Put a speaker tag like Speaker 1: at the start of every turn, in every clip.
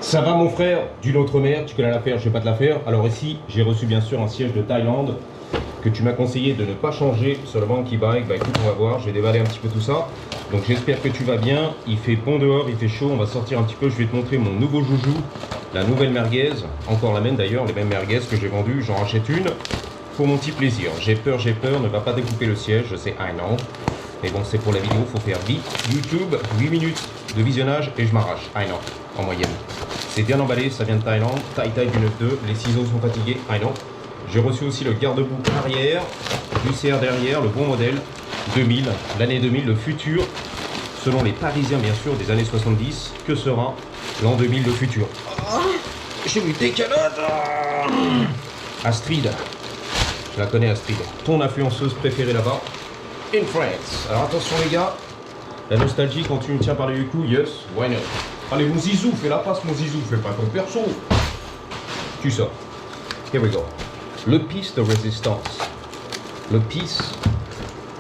Speaker 1: Ça va mon frère, d'une autre merde, tu connais l'affaire, je vais pas te la faire. Alors ici, j'ai reçu bien sûr un siège de Thaïlande que tu m'as conseillé de ne pas changer sur le Monkey Bike. Bah écoute, on va voir, je vais déballer un petit peu tout ça. Donc j'espère que tu vas bien, il fait bon dehors, il fait chaud, on va sortir un petit peu, je vais te montrer mon nouveau joujou, la nouvelle merguez, encore la même d'ailleurs, les mêmes merguez que j'ai vendues, j'en rachète une pour mon petit plaisir. J'ai peur, ne va pas découper le siège, je sais, I know. Mais bon, c'est pour la vidéo, faut faire vite. YouTube, 8 minutes de visionnage et je m'arrache, I know, en moyenne. C'est bien emballé, ça vient de Thaïlande, taille du 9.2, les ciseaux sont fatigués, I know. J'ai reçu aussi le garde-boue arrière, l'UCR derrière, le bon modèle, 2000, l'année 2000, le futur, selon les Parisiens bien sûr, des années 70, que sera l'an 2000 le futur. J'ai eu des calottes. Astrid, je la connais Astrid, ton influenceuse préférée là-bas, in France. Alors attention les gars, la nostalgie quand tu me tiens par les couilles, yes, why not. Allez mon zizou, fais la passe mon zizou, fais pas ton perso. Tu sors. Here we go. Le piece de résistance. Le piece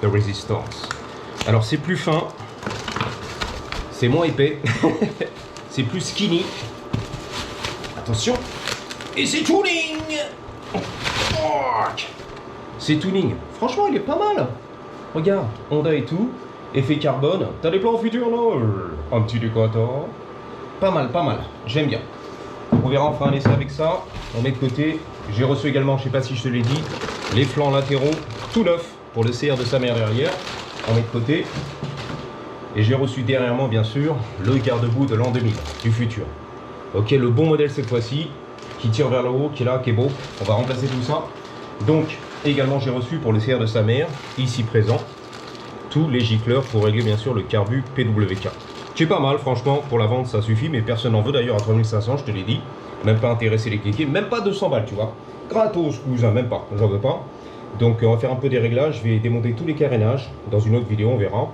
Speaker 1: de résistance. Alors c'est plus fin, c'est moins épais, c'est plus skinny. Attention. Et c'est tuning. C'est tuning. Franchement il est pas mal. Regarde, Honda et tout. Effet carbone. T'as des plans futurs non? Un petit décorateur. Pas mal, pas mal. J'aime bien. On verra, on fera un essai avec ça. On met de côté. J'ai reçu également, je sais pas si je te l'ai dit, les flancs latéraux tout neufs pour le CR de sa mère derrière. On met de côté. Et j'ai reçu dernièrement, bien sûr, le garde-boue de l'an 2000, du futur. Ok, le bon modèle cette fois-ci, qui tire vers le haut, qui est là, qui est beau. On va remplacer tout ça. Donc, également, j'ai reçu pour le CR de sa mère, ici présent, tous les gicleurs pour régler, bien sûr, le carbu PWK. C'est pas mal, franchement, pour la vente, ça suffit, mais personne n'en veut d'ailleurs à 3500, je te l'ai dit. Même pas intéressé les cliquer, même pas 200 balles, tu vois. Gratos, cousin, même pas, j'en veux pas. Donc on va faire un peu des réglages, je vais démonter tous les carénages dans une autre vidéo, on verra.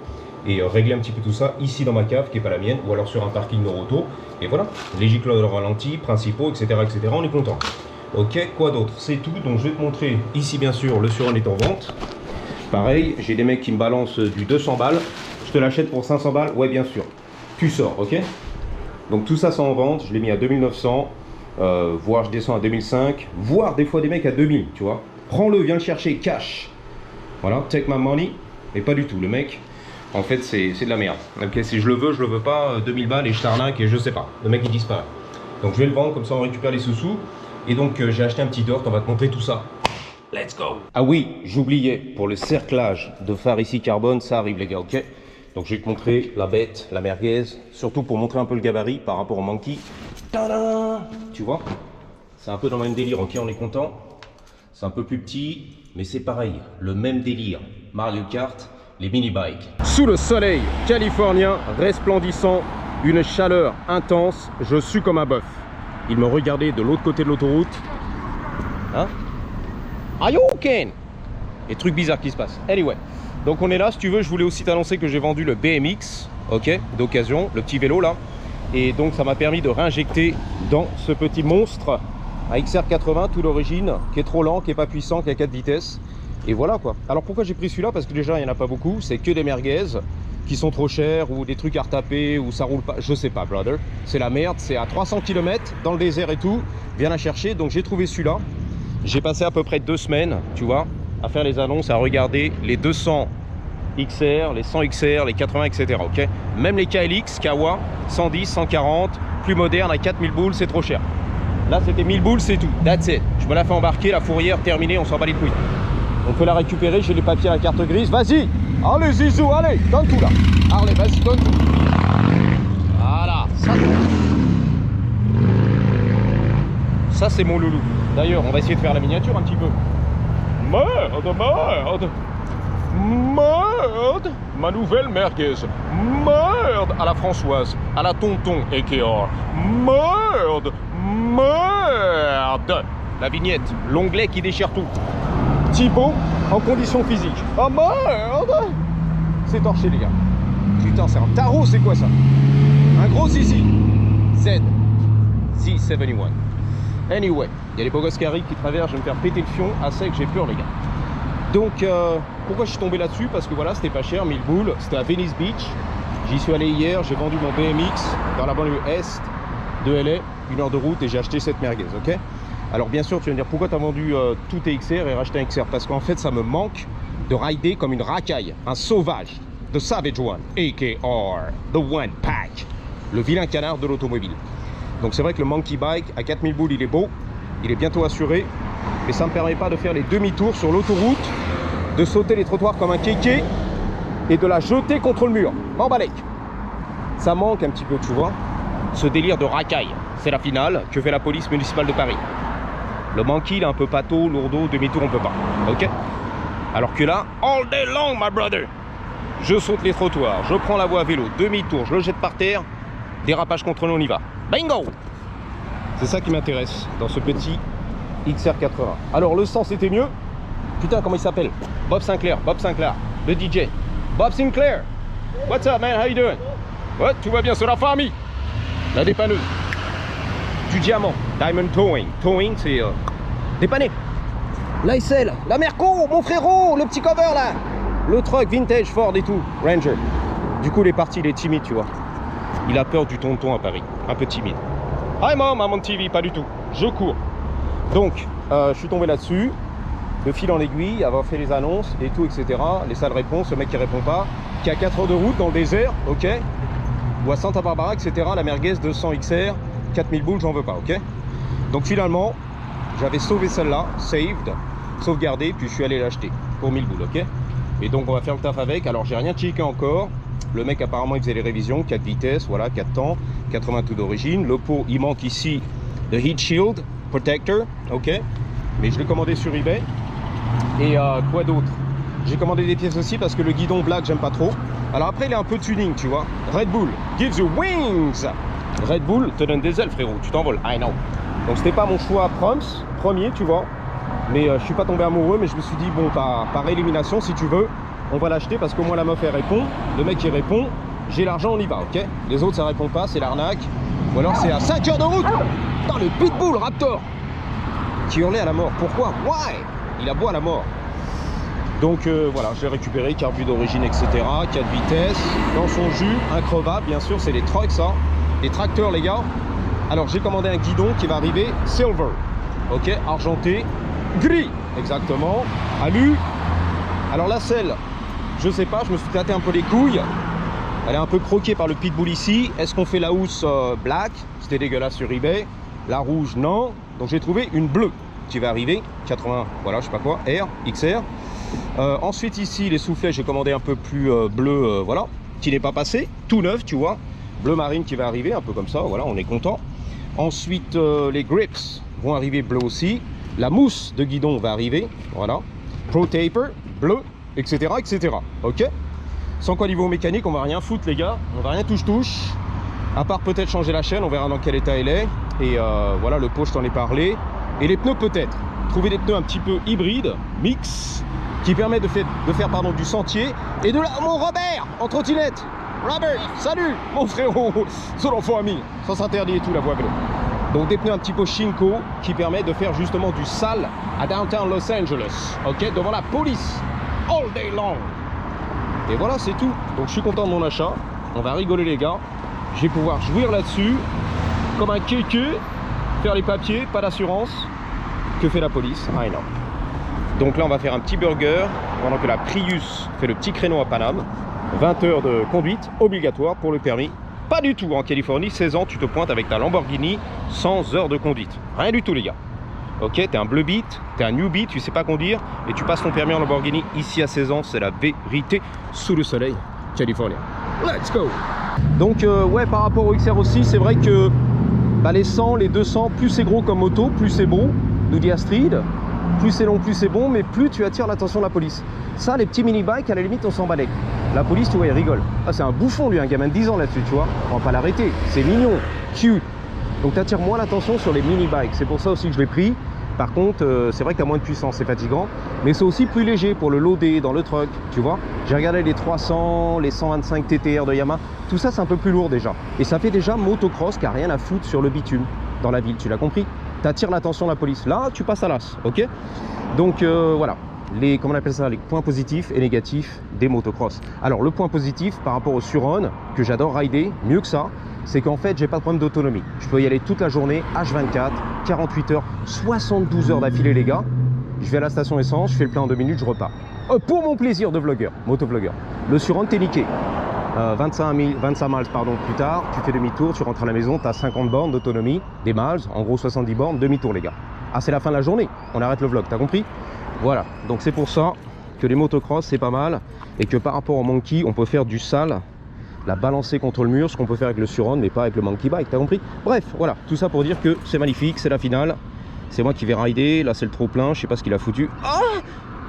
Speaker 1: Et régler un petit peu tout ça ici dans ma cave, qui n'est pas la mienne, ou alors sur un parking Noroto. Et voilà, les gicleurs de ralenti, principaux, etc., etc., on est content. Ok, quoi d'autre? C'est tout, donc je vais te montrer ici bien sûr, le Suron est en vente. Pareil, j'ai des mecs qui me balancent du 200 balles. Je te l'achète pour 500 balles, ouais bien sûr. Tu sors, ok? Donc tout ça c'est en vente, je l'ai mis à 2900. Voire je descends à 2005, voire des fois des mecs à 2000, tu vois. Prends-le, viens le chercher, cash. Voilà, take my money. Mais pas du tout, le mec, en fait c'est de la merde. Ok, si je le veux pas, 2000 balles et je t'arnaque et je sais pas. Le mec il disparaît. Donc je vais le vendre, comme ça on récupère les sous-sous. Et donc j'ai acheté un petit dort, on va te montrer tout ça. Let's go. Ah oui, j'oubliais, pour le cerclage de phare ici carbone, ça arrive les gars, ok. Donc je vais te montrer la bête, la merguez, surtout pour montrer un peu le gabarit par rapport au Monkey. Tadam! Tu vois, c'est un peu dans le même délire, ok, on est content. C'est un peu plus petit, mais c'est pareil, le même délire. Mario Kart, les mini-bikes. Sous le soleil californien, resplendissant, une chaleur intense, je sue comme un bœuf. Il me regardait de l'autre côté de l'autoroute. Hein? Are you okay? Et trucs bizarres qui se passent. Anyway, donc on est là, si tu veux, je voulais aussi t'annoncer que j'ai vendu le BMX, ok, d'occasion, le petit vélo là. Et donc ça m'a permis de réinjecter dans ce petit monstre à XR80 tout d'origine, qui est trop lent, qui n'est pas puissant, qui a 4 vitesses. Et voilà quoi. Alors pourquoi j'ai pris celui-là? Parce que déjà il n'y en a pas beaucoup, c'est que des merguez qui sont trop chers ou des trucs à retaper ou ça roule pas, je sais pas brother. C'est la merde, c'est à 300 km dans le désert et tout, viens la chercher. Donc j'ai trouvé celui-là. J'ai passé à peu près 2 semaines, tu vois, à faire les annonces, à regarder les 200 XR, les 100 XR, les 80, etc. Ok, même les KLX, Kawa, 110, 140, plus moderne à 4000 boules, c'est trop cher. Là, c'était 1000 boules, c'est tout. That's it. Je me la fais embarquer, la fourrière terminée, on s'en bat les couilles. On peut la récupérer, j'ai les papiers à la carte grise. Vas-y, allez Zizou, allez, donne tout là. Allez, vas-y, donne tout. Voilà, ça c'est mon loulou. D'ailleurs, on va essayer de faire la miniature un petit peu. Merde, merde. Merde, ma nouvelle merguez. Merde, à la Françoise, à la tonton Ekea. Merde, merde. La vignette, l'onglet qui déchire tout. Thibaut en condition physique. Oh merde. C'est torché les gars. Putain, c'est un tarot, c'est quoi ça? Un gros zizi. Z71. Anyway, il y a les beaux gosses qui arrivent, qui traversent, je vais me faire péter le fion à sec, j'ai peur les gars. Donc pourquoi je suis tombé là-dessus? Parce que voilà, c'était pas cher, 1000 boules, c'était à Venice Beach. J'y suis allé hier, j'ai vendu mon BMX dans la banlieue est. de LA, 1 heure de route et j'ai acheté cette merguez, ok? Alors bien sûr, tu vas me dire pourquoi tu as vendu tous tes XR et racheté un XR? Parce qu'en fait, ça me manque de rider comme une racaille, un sauvage, the savage one, AKR, the one pack, le vilain canard de l'automobile. Donc c'est vrai que le monkey bike à 4000 boules, il est beau, il est bientôt assuré, mais ça ne me permet pas de faire les demi-tours sur l'autoroute, de sauter les trottoirs comme un kéké et de la jeter contre le mur. M'embalèque. Ça manque un petit peu, tu vois, ce délire de racaille. C'est la finale que fait la police municipale de Paris. Le monkey, il est un peu pâteau, lourdeau, demi-tour, on peut pas. Ok? Alors que là, all day long, my brother, je saute les trottoirs, je prends la voie à vélo, demi-tour, je le jette par terre, dérapage contrôlé, on y va. Bingo! C'est ça qui m'intéresse dans ce petit XR80. Alors, le sens était mieux. Putain, comment il s'appelle? Bob Sinclair, le DJ. Bob Sinclair! What's up, man? How you doing? What? Tout va bien, c'est la famille. La dépanneuse. Du diamant, Diamond Towing. Towing, c'est dépanner. L'ASL, la Merco, mon frérot, le petit cover là. Le truck vintage Ford et tout, Ranger. Du coup, il est parti, il est timide, tu vois. Il a peur du tonton à Paris, un peu timide. Hi mom, I'm on TV, pas du tout. Je cours. Donc, je suis tombé là-dessus. De fil en aiguille, avoir fait les annonces et tout, etc. Les sales réponses, le mec qui répond pas. Qui a 4 heures de route dans le désert, ok. Ou à Santa Barbara, etc. La merguez 200 XR. 4000 boules, j'en veux pas, ok? Donc finalement, j'avais sauvé celle-là, saved, sauvegardé, puis je suis allé l'acheter pour 1000 boules, ok? Et donc on va faire le taf avec. Alors j'ai rien checké encore. Le mec apparemment il faisait les révisions, 4 vitesses, voilà, 4 temps, 80 tout d'origine. Le pot, il manque ici le heat shield protector, ok? Mais je l'ai commandé sur eBay. Et quoi d'autre? J'ai commandé des pièces aussi parce que le guidon black, j'aime pas trop. Alors après, il est un peu tuning, tu vois. Red Bull gives you wings. Red Bull te donne des ailes, frérot. Tu t'envoles. I know. Donc c'était pas mon choix premier, tu vois. Mais je suis pas tombé amoureux, mais je me suis dit, bon, par élimination, si tu veux, on va l'acheter parce que moi, la meuf, elle répond. Le mec, il répond. J'ai l'argent, on y va, ok? Les autres, ça répond pas, c'est l'arnaque. Ou alors, c'est à 5 heures de route. Putain, le Pitbull Raptor qui hurlait à la mort. Pourquoi? Why? Il a beau à la mort. Donc voilà, je l'ai récupéré, carbu d'origine, etc. 4 vitesses, dans son jus, increvable, bien sûr, c'est les trucks, ça. Les tracteurs, les gars. Alors, j'ai commandé un guidon qui va arriver silver. Ok, argenté, gris, exactement. Alu. Alors, la selle, je sais pas, je me suis tâté un peu les couilles. Elle est un peu croquée par le pitbull ici. Est-ce qu'on fait la housse black? C'était dégueulasse sur eBay. La rouge, non. Donc, j'ai trouvé une bleue qui va arriver. 80, voilà, je sais pas quoi, R, XR. Ensuite ici les soufflets j'ai commandé un peu plus bleu, voilà, qui n'est pas passé, tout neuf, tu vois, bleu marine qui va arriver un peu comme ça, voilà, on est content. Ensuite les grips vont arriver bleu aussi, la mousse de guidon va arriver, voilà, Pro Taper bleu, etc., etc. Ok, sans quoi niveau mécanique on va rien foutre les gars, on va rien touche à part peut-être changer la chaîne, on verra dans quel état elle est. Et voilà, le pot je t'en ai parlé, et les pneus peut-être trouver des pneus un petit peu hybrides, mix, qui permet de faire du sentier et de la... Mon Robert en trottinette. Robert, salut mon frérot, c'est l'enfant ami, ça s'interdit et tout la voie vélo. Donc des pneus un petit peu Shinko qui permet de faire justement du sale à downtown Los Angeles, ok, devant la police, all day long. Et voilà, c'est tout. Donc je suis content de mon achat, on va rigoler les gars, je vais pouvoir jouir là-dessus comme un kéké, faire les papiers, pas d'assurance. Que fait la police? I know. Donc là on va faire un petit burger pendant que la Prius fait le petit créneau à Paname. 20 heures de conduite obligatoire pour le permis. Pas du tout en Californie, 16 ans tu te pointes avec ta Lamborghini, 100 heures de conduite. Rien du tout les gars. Ok, t'es un bleu beat, t'es un newbie, tu sais pas conduire et tu passes ton permis en Lamborghini ici à 16 ans, c'est la vérité sous le soleil californien. Let's go. Donc ouais, par rapport au XR aussi, c'est vrai que bah, les 100, les 200, plus c'est gros comme moto, plus c'est beau, nous dit Astrid. Plus c'est long, plus c'est bon, mais plus tu attires l'attention de la police. Ça, les petits mini-bikes, à la limite, on s'en balèque. La police, tu vois, il rigole. Ah, c'est un bouffon, lui, un gamin de 10 ans là-dessus, tu vois. On va pas l'arrêter. C'est mignon, cute. Donc, tu attires moins l'attention sur les mini-bikes. C'est pour ça aussi que je l'ai pris. Par contre, c'est vrai que tu as moins de puissance, c'est fatigant. Mais c'est aussi plus léger pour le loader dans le truck, tu vois. J'ai regardé les 300, les 125 TTR de Yamaha. Tout ça, c'est un peu plus lourd déjà. Et ça fait déjà motocross qui n'a rien à foutre sur le bitume dans la ville, tu l'as compris. T'attires l'attention de la police. Là, tu passes à l'as, ok? Donc voilà, comment on appelle ça, les points positifs et négatifs des motocross. Alors le point positif par rapport au Sur-On, que j'adore rider, mieux que ça, c'est qu'en fait, j'ai pas de problème d'autonomie. Je peux y aller toute la journée, H24, 48 heures, 72 heures d'affilée, les gars. Je vais à la station essence, je fais le plein en 2 minutes, je repars. Pour mon plaisir de vlogueur, motovlogueur. Le Suron, t'es niqué. 25 miles pardon, plus tard, tu fais demi-tour, tu rentres à la maison, tu as 50 bornes d'autonomie, des miles, en gros 70 bornes, demi-tour, les gars. Ah, c'est la fin de la journée, on arrête le vlog, t'as compris? Voilà, donc c'est pour ça que les motocross, c'est pas mal, et que par rapport au Monkey, on peut faire du sale, la balancer contre le mur, ce qu'on peut faire avec le Suron, mais pas avec le Monkey Bike, t'as compris? Bref, voilà, tout ça pour dire que c'est magnifique, c'est la finale. C'est moi qui vais rider, là c'est le trop plein, je sais pas ce qu'il a foutu. Ah,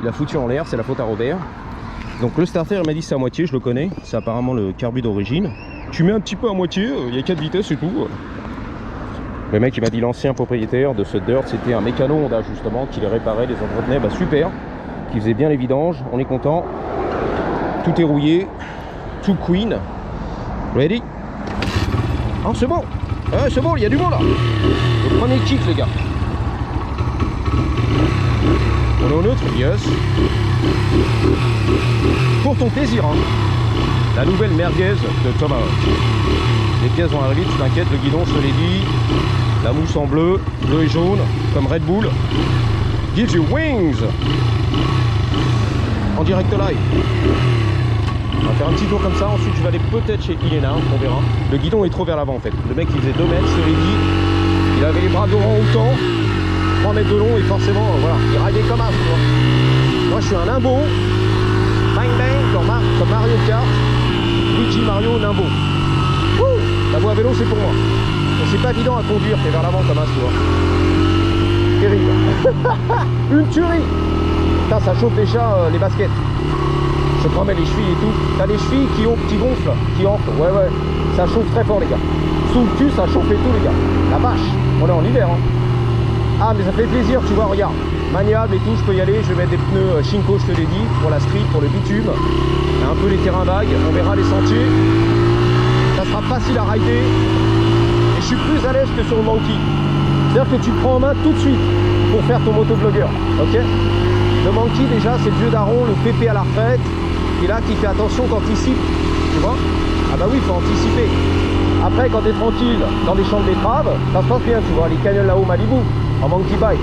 Speaker 1: il a foutu en l'air, c'est la faute à Robert. Donc le starter, il m'a dit c'est à moitié, je le connais, c'est apparemment le carbu d'origine. Tu mets un petit peu à moitié, il y a 4 vitesses et tout. Le mec il m'a dit l'ancien propriétaire de ce Dirt, c'était un mécano Honda justement, qui les réparait, les entretenait, bah super, qui faisait bien les vidanges, on est content. Tout est rouillé, tout queen. Ready? Oh c'est bon, c'est bon, il y a du bon là. Le premier kick les gars. On est au neutre, yes. Pour ton plaisir, hein. La nouvelle merguez de Tomahawk. Les pièces vont arriver, tu t'inquiètes, le guidon, je te l'ai dit. La mousse en bleu, bleu et jaune, comme Red Bull. Gives you wings. En direct live. On va faire un petit tour comme ça, ensuite je vais aller peut-être chez Ilena, on verra. Le guidon est trop vers l'avant en fait. Le mec il faisait 2 mètres, je te l'ai dit. Il avait les bras d'orang autant. 3 mètres de long et forcément, voilà, il raillait comme un fou. Moi je suis un limbo, bang bang, comme Mario Kart, Luigi Mario Nimbo. Wouh, la voie à vélo c'est pour moi. C'est pas évident à conduire, t'es vers l'avant comme un fou. Terrible. Une tuerie. Putain, ça chauffe déjà les baskets. Je te promets les chevilles et tout. T'as les chevilles qui gonflent, qui enflent. Ouais, ça chauffe très fort les gars. Sous le cul, ça chauffe et tout les gars. La vache, on est en hiver hein. Ah mais ça fait plaisir, tu vois, regarde, maniable et tout, je peux y aller, je vais mettre des pneus Shinko, je te l'ai dit, pour la street, pour le bitume, un peu les terrains vagues, on verra les sentiers, ça sera facile à rider, et je suis plus à l'aise que sur le Monkey, c'est-à-dire que tu prends en main tout de suite pour faire ton motovlogueur, ok? Le Monkey déjà c'est le vieux daron, le pépé à la retraite, qui est là, qui fait attention, qu'anticipe, tu vois? Ah bah oui, il faut anticiper. Après quand tu es tranquille dans les champs de betteraves, ça se passe bien, tu vois, les canyons là-haut Malibu, en Monkey Bike.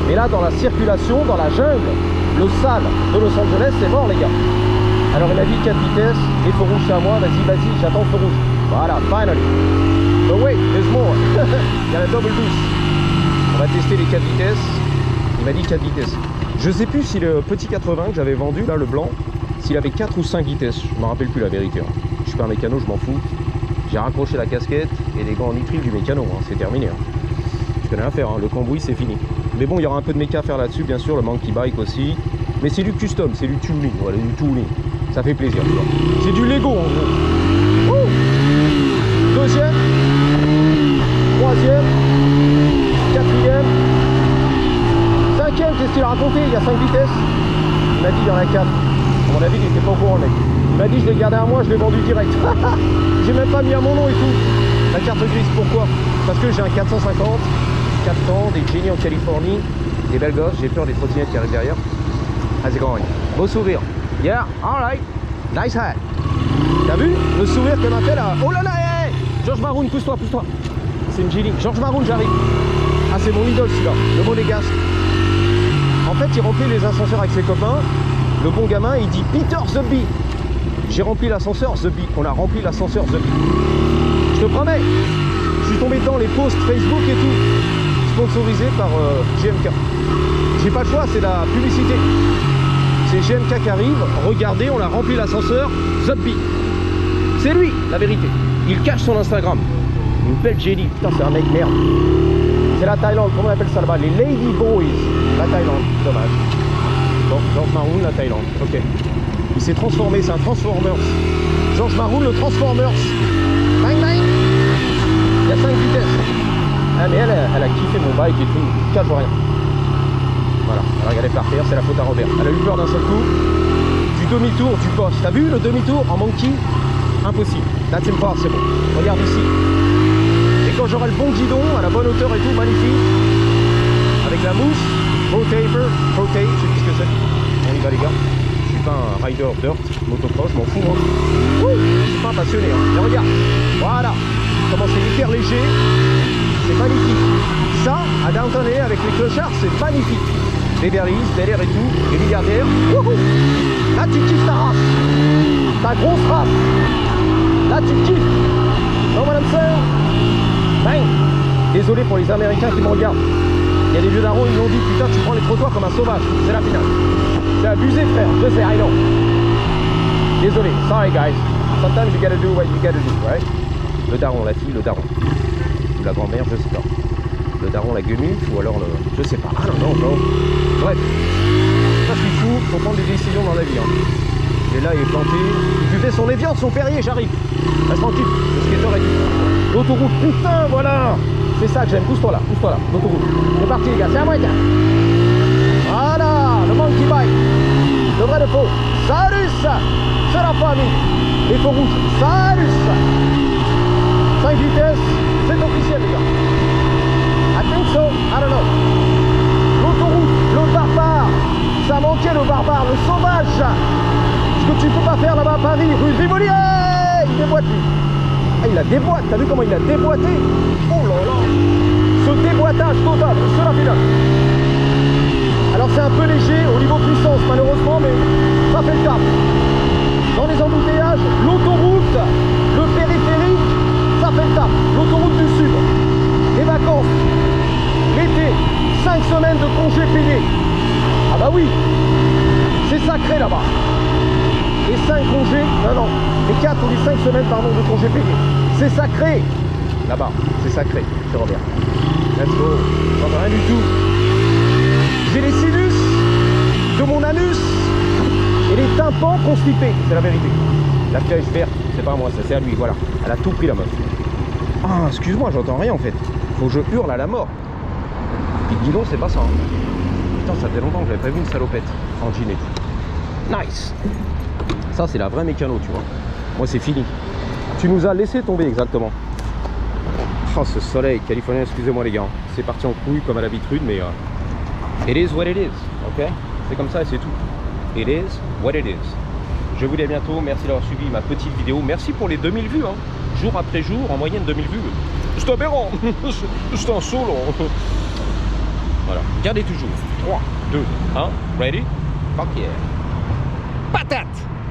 Speaker 1: Mais là dans la circulation, dans la jungle, le sale de Los Angeles, c'est mort les gars. Alors il a dit 4 vitesses, les feux rouges c'est à moi, vas-y, j'attends le feu rouge. Voilà, finally. But wait, there's more. Il y a la double douce. On va tester les 4 vitesses. Il m'a dit 4 vitesses. Je sais plus si le petit 80 que j'avais vendu, là le blanc, s'il avait 4 ou 5 vitesses. Je me rappelle plus la vérité. Hein. Je suis pas un mécano, je m'en fous. J'ai raccroché la casquette et les gants en nitrile du mécano, hein. C'est terminé. Hein. Je connais rien à faire, hein. Le cambouis c'est fini. Mais bon, il y aura un peu de méca à faire là-dessus, bien sûr, le Monkey Bike aussi. Mais c'est du custom, c'est du tuning, voilà, du tuning. Ça fait plaisir, tu vois. C'est du Lego en gros. Ouh. Deuxième, troisième, quatrième, cinquième, qu'est-ce qu'il a raconté? Il y a 5 vitesses. Il m'a dit il y en a 4. À mon avis, il était pas au courant, le mec. Il m'a dit je l'ai gardé à moi, je l'ai vendu direct. J'ai même pas mis à mon nom et tout. La carte grise, pourquoi? Parce que j'ai un 450, 400, des Genie en Californie, des belles gosses, j'ai peur des trottinettes qui arrivent derrière. How's it going? Beau sourire. Yeah, alright. Nice hat. T'as vu le sourire qu'on a fait là? Oh là là, hey, George Maroon, pousse-toi. C'est une Genie. George Maroon, j'arrive. Ah, c'est mon idole celui-là, le monégasque. En fait, il remplit les ascenseurs avec ses copains. Le bon gamin, il dit Peter the Bee. J'ai rempli l'ascenseur The Bee. On a rempli l'ascenseur The Bee. Je te promets. Je suis tombé dans les posts Facebook et tout. Sponsorisé par GMK. J'ai pas le choix, c'est la publicité. C'est GMK qui arrive. Regardez, on a rempli l'ascenseur The Bee. C'est lui, la vérité. Il cache son Instagram. Une belle Jenny. Putain, c'est un mec merde. C'est la Thaïlande. Comment on appelle ça là-bas? Les Lady Boys. La Thaïlande. Dommage. Bon, George Maroon, la Thaïlande. Ok. Il s'est transformé, c'est un Transformers. George Maroon, le Transformers. Bang bang. Il y a 5 vitesses. Ah mais elle a kiffé mon bike et tout. Cache rien. Voilà, elle regardait par terre, c'est la faute à Robert. Elle a eu peur d'un seul coup. Du demi-tour, du poste. T'as vu le demi-tour en Monkey? Impossible. That's impossible. Regarde ici. Et quand j'aurai le bon guidon, à la bonne hauteur et tout, magnifique. Avec la mousse, Pro-Tape, je sais plus ce que c'est. On y va les gars. Je suis pas un rider dirt, motocross, je m'en fous moi. Ouh, je suis pas un passionné. Hein. Mais regarde. Voilà.
Speaker 2: comment c'est hyper léger. C'est magnifique. Ça, à Downton Alley avec les clochards, c'est magnifique. Beverly Hills, Bel Air et tout, les milliardaires. Wouhou! Là, tu kiffes ta race. Ta grosse race. Là, tu kiffes. Non, madame sœur. Bang. Désolé pour les Américains qui me regardent. Il y a des vieux darons, ils m'ont dit, putain, tu prends les trottoirs comme un sauvage. C'est la finale. C'est abusé, frère. Je sais, I know. Désolé. Sorry, guys. Sometimes you gotta do what you gotta do, right? Le daron, la fille, le daron. Ou la grand-mère, je sais pas. Le daron, la guenuffe, ou alors le... Je sais pas. Ah non, non, non. Bref. Ça, je suis fou. Faut prendre des décisions dans la vie, hein. Il est là, il est planté. Il buvait son Evian, son Perrier, j'arrive. Reste tranquille. Le skater est dit. L'autoroute, putain, voilà. C'est ça que j'aime. Pousse-toi là, l'autoroute. C'est parti, les gars. C'est à moi, gars. Voilà. Le monkey bike. Le vrai de faux. Salut, ça. C'est la famille. Les feux rouges. Salut, ça. 5 vitesses. C'est officiel, les gars. I think so. I don't know. L'autoroute, le barbare. Ça manquait, le barbare, le sauvage. Ce que tu peux pas faire là-bas à Paris, rue de Rivoli. Il déboîte, lui. Ah, il la déboîte. T'as vu comment il a déboîté? Oh là là. Ce déboîtage total, c'est la finale. Alors c'est un peu léger au niveau puissance, malheureusement, mais ça fait le taf. Dans les embouteillages, l'autoroute, le périphérique, ça fait le taf. L'autoroute du Sud, les vacances, l'été, 5 semaines de congés payés. Ah bah oui, c'est sacré là-bas. Les 5 congés, non, les 4 ou les 5 semaines, pardon, de congés payés. C'est sacré. Là-bas, c'est sacré, c'est Robert. Let's go. Non, rien du tout. J'ai les sinus de mon anus et les tympans constipés, c'est la vérité. La flèche verte, c'est pas à moi, ça c'est à lui, voilà. Elle a tout pris la meuf. Ah, excuse-moi, j'entends rien en fait. Faut que je hurle à la mort. Et dis donc, c'est pas ça. Hein. Putain, ça fait longtemps que j'avais pas vu une salopette en jean et tout. Nice. Ça, c'est la vraie mécano, tu vois. Moi, c'est fini. Tu nous as laissé tomber, exactement. Oh, ce soleil californien, excusez-moi les gars. C'est parti en couille comme à l'habitude, mais... It is what it is, ok? C'est comme ça et c'est tout. It is what it is. Je vous dis à bientôt, merci d'avoir suivi ma petite vidéo. Merci pour les 2000 vues, hein. Jour après jour, en moyenne 2000 vues. C'est aberrant. C'est un solo. Voilà, gardez toujours. 3, 2, 1, ready? Fuck yeah. Patate!